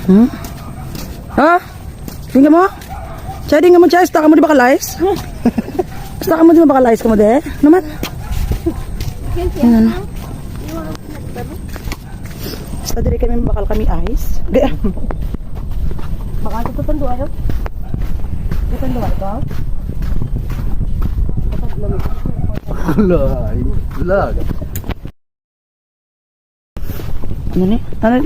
Hmm? Ha? Tingnan mo? Chay, tingnan mo, Chay. Staka mo di ba kalayas? Staka mo di ba kalayas ka mo de? Naman? Tingnan mo. Basta diri kami bakal kami ice. Gaya. Baka ito tando ayo. Tando ito. Lag. Ano ni?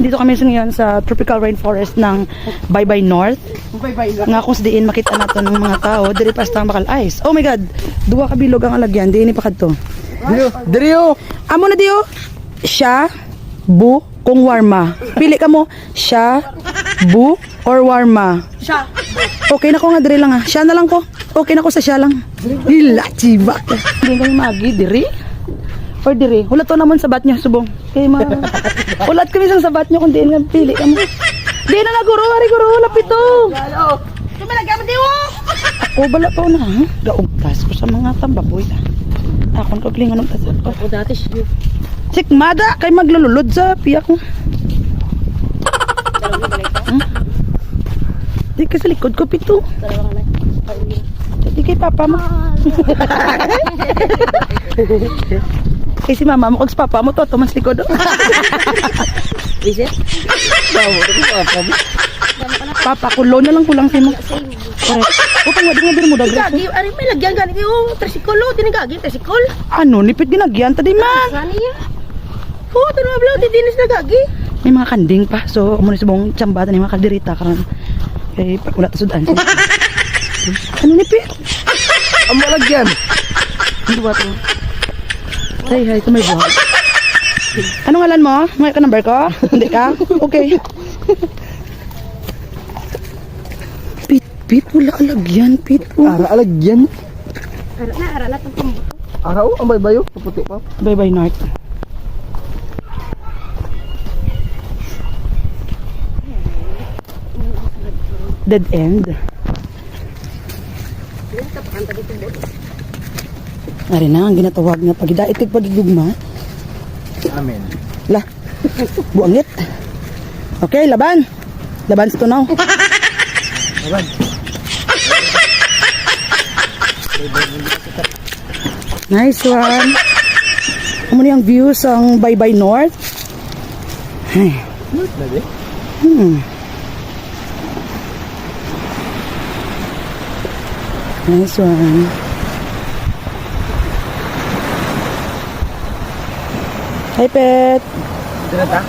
Dito kami ngayon sa tropical rainforest ng Baybay North. Nga kung sa diin makita natin ng mga tao, diri pa stang bakal ice. Oh my god. Duwa ka bilog ang alagyan, diin ni pa kadto. Dirio. Amo na diyo. Siya, bu, kung warma. Pili ka mo, siya, bu, or warma. Siya. Okay na ko nga diri lang ha. Siya na lang ko. Okay na ko sa siya lang. Hila, chiba. Hindi kayo magi, diri. Or diri. Hulat to naman sa bat niyo, subong. Kaya hulat kami sa sabat niyo kung diin nga pili ka mo. Di na na, guro. Ari, guro. Lapit to. Tumalagyan mo diyo. Ako, bala pa na ha. Gaugtas ko sa mga tambaboy. Akon kaglingan ng tasat ko. Ako dati siya. Sikmada, kay maglululod sa piyak mo. Di ka sa likod ko, pito. Di kay papa mo. Kay si mama mo, kag sa papa mo, to, mas likod. Is it? Papa, kulo na lang kulang sa'yo mo. Correct. Upang wading mo dagres. Gagi, ari may lagyan ganit yung tricycle, tinigagi tricycle. Ano, nipit ginagyan, tadi man. Saan niya? Oo, ito na balaw, didinis na gagi. May mga kanding pa, so muna sa buong tsambatan yung mga kalderita karon. Kay wala ta sudan. Ano nipit? Amo lagyan. Ano ba to? Hay, ito may buhok. Ano ngalan mo? May ka number ko? Hindi ka? Okay. Pit, wala alagyan, Pit. Ara alagyan. Ara na itong pambuto. Araw, ang baybayo. Puputi pa. Bye-bye, North. Dead end. Ari na, ang ginatawag nga pagidaitig pagigugma. Amen. Lah, buangit. Okay, laban. Laban sa tunaw. Laban. Nice one. Ano yung views ang Baybay North? Ay. Nice one. Hi, Pet. Dito ta.